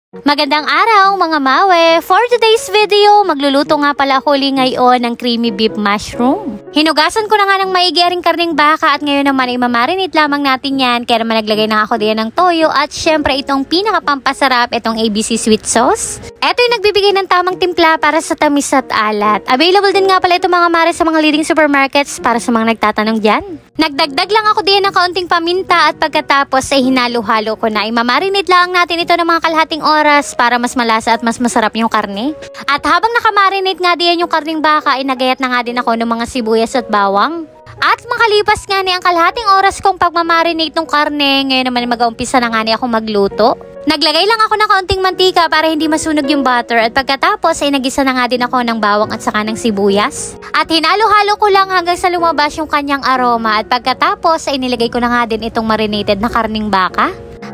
Magandang araw mga mawe! For today's video, magluluto nga pala ako ngayon ng creamy beef mushroom. Hinugasan ko na nga ng maigi aring karning baka at ngayon naman ay mamarinate lamang natin yan. Kaya naman naglagay na ako diyan ng toyo at syempre itong pinakapampasarap, itong ABC sweet sauce. Ito yung nagbibigay ng tamang timpla para sa tamis at alat. Available din nga pala ito mga mare sa mga leading supermarkets para sa mga nagtatanong dyan. Nagdagdag lang ako diyan ng kaunting paminta at pagkatapos ay hinalo-halo ko na. Imamarinate lang natin ito ng mga kalahating oras para mas malasa at mas masarap yung karne. At habang nakamarinate nga diyan yung karning baka ay nagayat na nga din ako ng mga sibuyas at bawang. At makalipas nga ni ang kalahating oras kong pagmamarinate ng karne, ngayon naman mag-aumpisa na nga ni ako magluto. Naglagay lang ako ng kaunting mantika para hindi masunog yung butter at pagkatapos ay nagisa na nga din ako ng bawang at saka ng sibuyas. At hinalo-halo ko lang hanggang sa lumabas yung kanyang aroma at pagkatapos ay nilagay ko na nga din itong marinated na karning baka.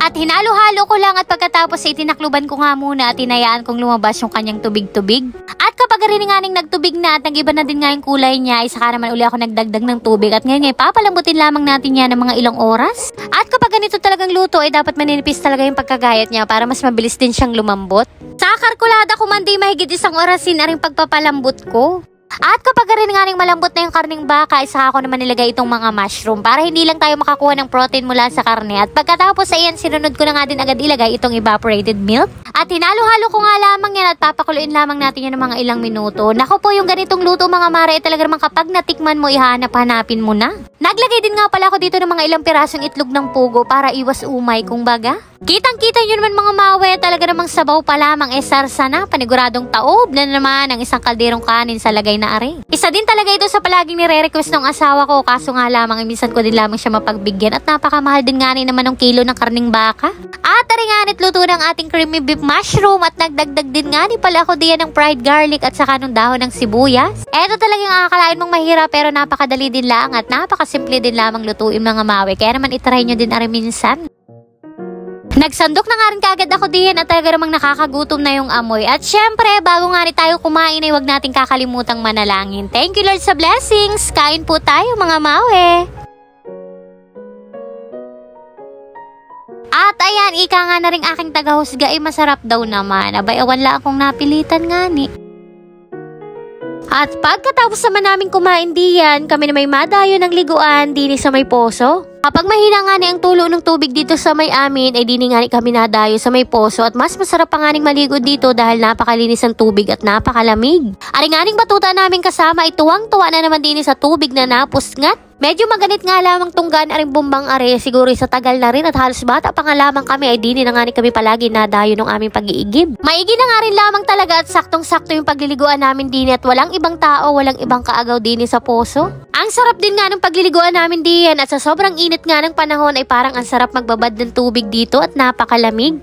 At hinalo-halo ko lang at pagkatapos ay tinakluban ko nga muna at tinayaan kong lumabas yung kanyang tubig-tubig. At kapag rin nga nagtubig na at nag-iba na din nga yung kulay niya ay saka naman uli ako nagdagdag ng tubig at ngayon papalambutin lamang natin yan ng mga ilang oras. At kapag ganito talagang luto ay dapat maninipis talaga yung pagkagayat niya para mas mabilis din siyang lumambot. Sa kalkulada ko man di mahigit isang orasin na rin pagpapalambot ko. At kapag rin nga malambot na yung karning baka, isa ako naman nilagay itong mga mushroom para hindi lang tayo makakuha ng protein mula sa karne. At pagkatapos ayan, sinunod ko na nga din agad ilagay itong evaporated milk. At hinalo-halo ko nga lamang yan at papakuluin lamang natin yan ng mga ilang minuto. Naku po, yung ganitong luto mga mare, talaga naman kapag natikman mo, ihanap-hanapin mo na. Naglagay din nga pala ako dito ng mga ilang pirasong itlog ng pugo para iwas umay kung baga. Kitang-kita nyo naman mga mawe, talaga namang sabaw pa lamang sarsa na, paniguradong taob na naman ang isang kalderong kanin sa lagay na are. Isa din talaga ito sa palaging nire-request ng asawa ko, kaso nga lamang minsan ko din lamang siya mapagbigyan at napakamahal din nga naman ng kilo ng karning baka. At taringanit luto ng ating creamy beef mushroom at nagdagdag din nga ni pala ako diyan ng fried garlic at saka ng dahon ng sibuyas. Eto talagang akalain mong mahirap pero napakadali din lang at napakasimple din lamang lutuin mga mawe, kaya naman itry nyo din are minsan. Nagsandok na nga rin kagad ako diyan at talaga namang nakakagutom na yung amoy. At syempre, bago nga rin tayo kumain ay huwag natin kakalimutang manalangin. Thank you Lord sa blessings. Kain po tayo mga mawe. At ayan, ika nga na rin aking tagahusga ay masarap daw naman. Abay, awan lang akong napilitan nga ni. At pagkatapos naman namin kumain diyan, kami na may madayo ng liguan dini sa may poso. Kapag mahina nga ni ang tulo ng tubig dito sa may amin, ay dini nga ni kami nadayo sa may poso at mas masarap pa nga ning maligo dito dahil napakalinis ang tubig at napakalamig. Ari nga ning batuta namin kasama ay tuwang-tuwa na naman dini sa tubig na napusngat. Medyo maganit nga lamang tunggan aring bumbang are, siguro sa tagal na rin at halos bata pa nga lamang kami ay dini na nga ni kami palagi nadayo ng aming pag-iigib. Maigi na nga rin lamang talaga at saktong-sakto yung pagliliguan namin dini at walang ibang tao, walang ibang kaagaw dini sa poso. Ang sarap din nga ng pagliliguan namin diyan at sa sobrang init nga ng panahon ay parang ang sarap magbabad ng tubig dito at napakalamig.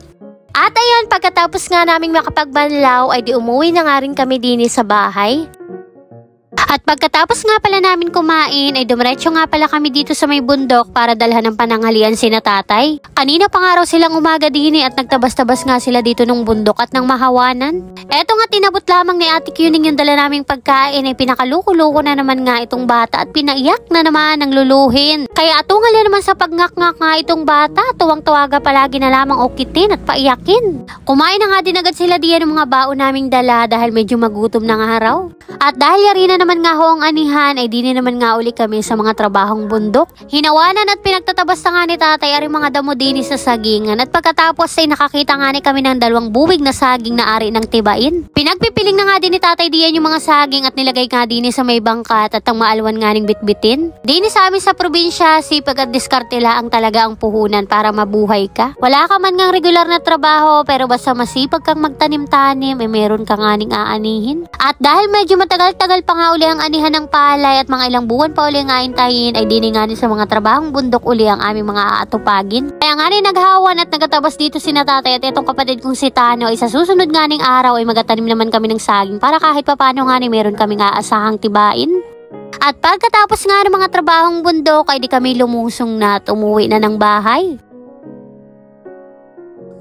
At ayan, pagkatapos nga naming makapagbanlaw ay di umuwi na nga rin kami dini sa bahay. At pagkatapos nga pala namin kumain ay dumiretso nga pala kami dito sa may bundok para dalhan ng pananghalian sina tatay. Kanina pa nga raw silang umaga din at nagtabas-tabas nga sila dito ng bundok at ng mahawanan. Eto nga tinabot lamang ni Ate Kuning yung dala naming pagkain ay pinakaluko-luko na naman nga itong bata at pinaiyak na naman ng luluhin. Kaya atungal na naman sa pagngak-ngak nga itong bata, tuwang-tuwaga palagi na lamang okitin at paiyakin. Kumain na nga din agad sila diyan ng mga baon naming dala dahil medyo magutom na nga raw. At dahil yari na naman nga ho ang anihan ay dini naman nga uli kami sa mga trabahong bundok. Hinawanan at pinagtatabas na nga ni tatay ari mga damo dini sa sagingan at pagkatapos ay nakakita nga ni kami ng dalawang buwig na saging na ari ng tibain. Pinagpipiling na nga din ni tatay diyan yung mga saging at nilagay nga dini sa may bangkat at ang maalwan nga ning bitbitin. Dini sa amin sa probinsya, sipag at diskartela ang talaga ang puhunan para mabuhay ka. Wala ka man ngang regular na trabaho pero basta masipag kang magtanim-tanim ay meron ka nga ning aanihin. At dahil medyo matagal-tagal pa nga uli ang anihan ng palay at mga ilang buwan pa uli nga intayin ay dini nga sa mga trabahong bundok uli ang aming mga aatupagin. Kaya nga rin naghawan at nagatabas dito si tatay at itong kapatid kong si Tano ay sa susunod nga ning araw ay magatanim naman kami ng saging para kahit papano nga meron kami nga asahang tibain. At pagkatapos nga ng mga trabahong bundok ay di kami lumusong na at umuwi na ng bahay.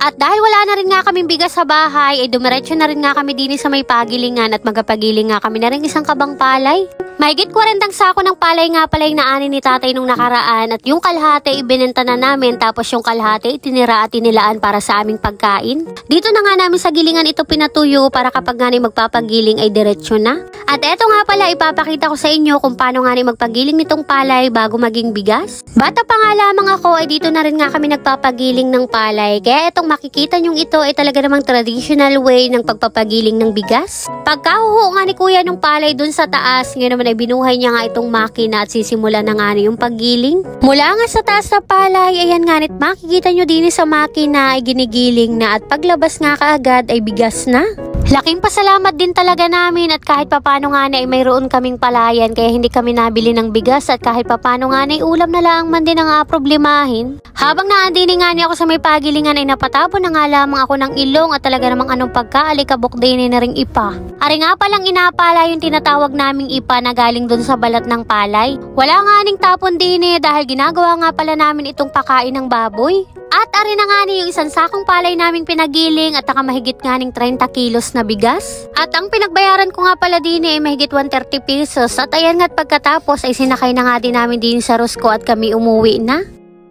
At dahil wala na rin nga kaming bigas sa bahay, ay dumiretso na rin nga kami din sa may pagilingan at magapagiling nga kami na rin isang kabang palay. Mahigit 40 sako ng palay nga pala yung naanin ni tatay nung nakaraan at yung kalahati ibinenta na namin tapos yung kalahati itinira at tinilaan para sa aming pagkain. Dito na nga namin sa gilingan ito pinatuyo para kapag nga magpapagiling ay diretsyo na. At eto nga pala ipapakita ko sa inyo kung paano nga magpagiling nitong palay bago maging bigas. Bata pa nga lamang ako ay dito na rin nga kami nagpapagiling ng palay kaya etong makikita nyong ito ay talaga namang traditional way ng pagpapagiling ng bigas. Pagkahuho nga ni kuya ng palay dun sa taas, ngayon naman ay binuhay niya nga itong makina at sisimula na nga yung paggiling. Mula nga sa taas na palay, ayan nga nit makikita nyo din sa makina ay ginigiling na at paglabas nga kaagad ay bigas na. Laking pasalamat din talaga namin at kahit papano nga ay mayroon kaming palayan kaya hindi kami nabili ng bigas at kahit papano nga ay ulam na lang man din ang problemahin. Habang naandini nga ako sa may pagilingan ay napatapon na nga lamang ako ng ilong at talaga namang anong pagkaalikabok din na ring ipa. Ari nga palang inapala yung tinatawag naming ipa na galing dun sa balat ng palay. Wala nga ning tapon din dahil ginagawa nga pala namin itong pakain ng baboy. At ari na nga yung isang sakong palay naming pinagiling at mahigit nga 30 kilos na bigas. At ang pinagbayaran ko nga pala din ay mahigit 130 pesos. At ayan nga't pagkatapos ay sinakay na nga din namin din sa Rosco at kami umuwi na.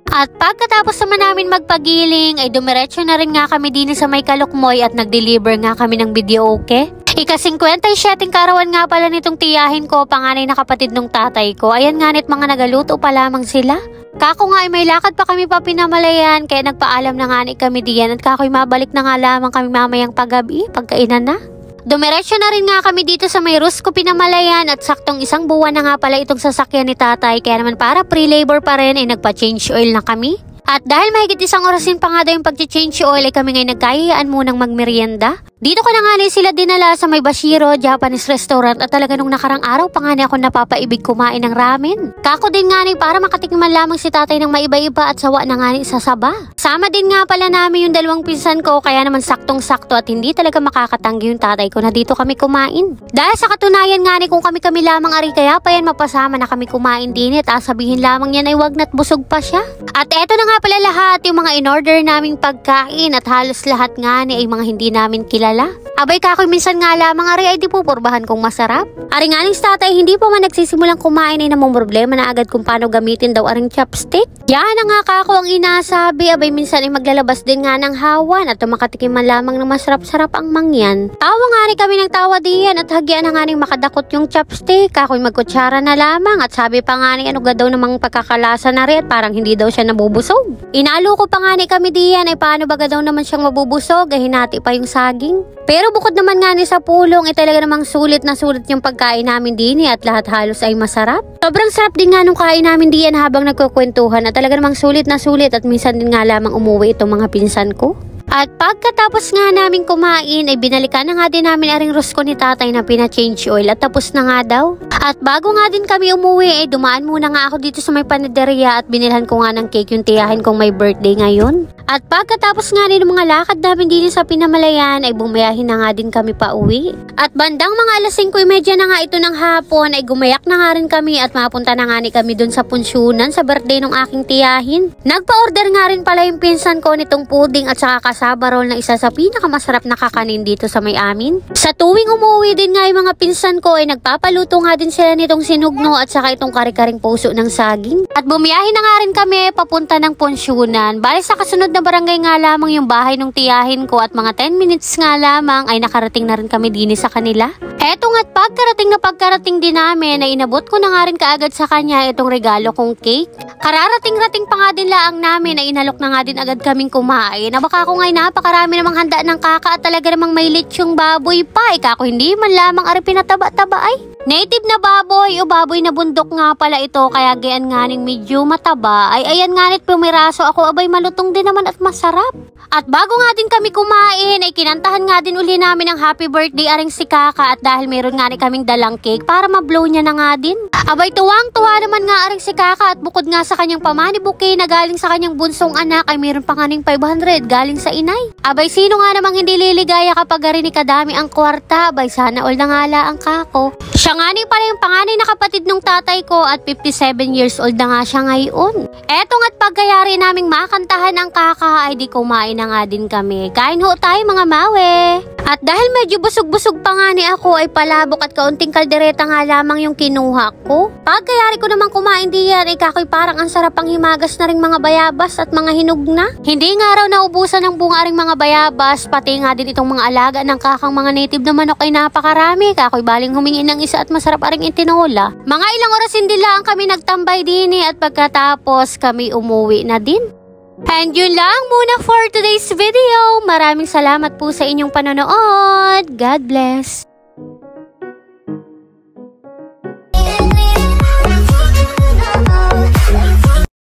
At pagkatapos naman namin magpagiling ay dumiretso na rin nga kami din sa may Kalukmoy at nag-deliver nga kami ng videoke. Ika-57 karawan nga pala nitong tiyahin ko, panganay na kapatid ng tatay ko. Ayan nga nit mga nagaluto pa lamang sila. Kako nga ay may lakad pa kami pa pinamalayan kaya nagpaalam na nga kami diyan at kako'y mabalik na nga lamang kami mamayang paggabi pagkainan na. Dumiretso na rin nga kami dito sa may Rosco pinamalayan at saktong isang buwan na nga pala itong sasakyan ni tatay kaya naman para pre-labor pa rin ay nagpa-change oil na kami. At dahil mahigit isang orasin pa nga daw yung pag-change oil ay kami ngayon nagkahiyaan munang magmerienda. Dito ko na nga sila dinala sa may Bashiro Japanese restaurant at talaga nung nakarang araw pa nga ako napapaibig kumain ng ramen. Kako din nga para makatikman lamang si tatay ng maiba-iba at sawa na nga sa saba. Sama din nga pala namin yung dalawang pinsan ko kaya naman saktong-sakto at hindi talaga makakatanggi yung tatay ko na dito kami kumain. Dahil sa katunayan nga kung kami lamang ari kaya pa yan mapasama na kami kumain din at sabihin lamang yan ay wag na't busog pa siya. At eto na nga pala lahat yung mga in-order naming pagkain at halos lahat nga ay mga hindi namin kilala. Abay kakoy minsan nga lamang ari ay di pupurbahan kong masarap. Ari nga sa tatay hindi pa man nagsisimulang kumain ay namang problema na agad kung paano gamitin daw aring chopstick. Yan na nga kako ang inasabi, abay minsan ay maglalabas din nga ng hawan at makatikim man lamang ng masarap-sarap ang mangyan. Tawa nga rin kami ng tawa diyan at hagyan na nga rin makadakot yung chopstick. Kakoy magkutsara na lamang at sabi pa nga ano ga daw namang pagkakalasa na rin at parang hindi daw siya nabubusog. Inalo ko pa nga kami diyan ay paano baga daw naman siyang mabubusog ay hinati pa yung saging. Pero bukod naman nga sa pulong ay talaga namang sulit na sulit yung pagkain namin din at lahat halos ay masarap. Sobrang sarap din nga nung kain namin diyan habang nagkukwentuhan at talaga namang sulit na sulit at minsan din nga lamang umuwi itong mga pinsan ko. At pagkatapos nga namin kumain ay binalikan na nga din namin aring Rosco ni tatay na pina-change oil at tapos na nga daw. At bago nga din kami umuwi ay dumaan muna nga ako dito sa may panaderia at binilhan ko nga ng cake yung tiyahin kong may birthday ngayon. At pagkatapos nga din ng mga lakad namin din sa pinamalayan ay bumayahin na nga din kami pa uwi. At bandang mga alas 5:30 na nga ito ng hapon ay gumayak na nga rin kami at mapunta na nga kami dun sa punsyonan sa birthday ng aking tiyahin. Nagpa-order nga rin pala yung pinsan ko nitong pudding at saka kasaba roll na isa sa pinakamasarap na kakanin dito sa may amin. Sa tuwing umuwi din nga yung mga pinsan ko ay nagpapaluto nga din sila nitong sinugno at saka itong kare-karing puso ng saging. At bumiyahin na nga rin kami papunta ng punsyonan. Bali sa kasunod na barangay nga lamang yung bahay ng tiyahin ko at mga 10 minutes nga lamang ay nakarating na rin kami din sa kanila. Eto nga't pagkarating din namin ay inabot ko na nga rin kaagad sa kanya itong regalo kong cake. Kararating-rating pa nga din laang namin ay inalok na nga din agad kaming kumain. Baka ko nga'y napakarami namang handa ng kaka at talaga namang may lechong baboy pa. Kako hindi man lamang ari pinataba-taba ay. Native na baboy o baboy na bundok nga pala ito kaya gayan nga ning medyo mataba ay ayan nga nit pumiraso ako abay malutong din naman at masarap. At bago nga din kami kumain ay kinantahan nga din uli namin ang happy birthday aring si Kaka at dahil meron nga kaming dalang cake para ma-blow niya na nga din. Abay tuwang-tuwa naman nga aring si Kaka at bukod nga sa kanyang pamani bouquet na galing sa kanyang bunsong anak ay meron pa nga 500 galing sa inay. Abay sino nga namang hindi liligaya kapag ari ni kadami ang kwarta abay sana all na nga la ang kako. Siya nga pala yung panganay na kapatid ng tatay ko at 57 years old na nga siya ngayon. Eto nga't pagkayari naming makantahan ang kaka ay di kumain na nga din kami. Kain ho tayo mga mawe. At dahil medyo busog-busog pa nga ni ako ay palabok at kaunting kaldereta nga lamang yung kinuha ko. Pagkayari ko naman kumain diyan ay kakoy parang ang sarap ang himagas na ring mga bayabas at mga hinog na. Hindi nga raw naubusan ng bunga ring mga bayabas, pati nga din itong mga alaga ng kakang mga native na manok ay napakarami. Kakoy baling humingi ng isa at masarap aring itinola. Mga ilang oras hindi lang kami nagtambay din at pagkatapos kami umuwi na din. And yun lang muna for today's video. Maraming salamat po sa inyong panonood. God bless.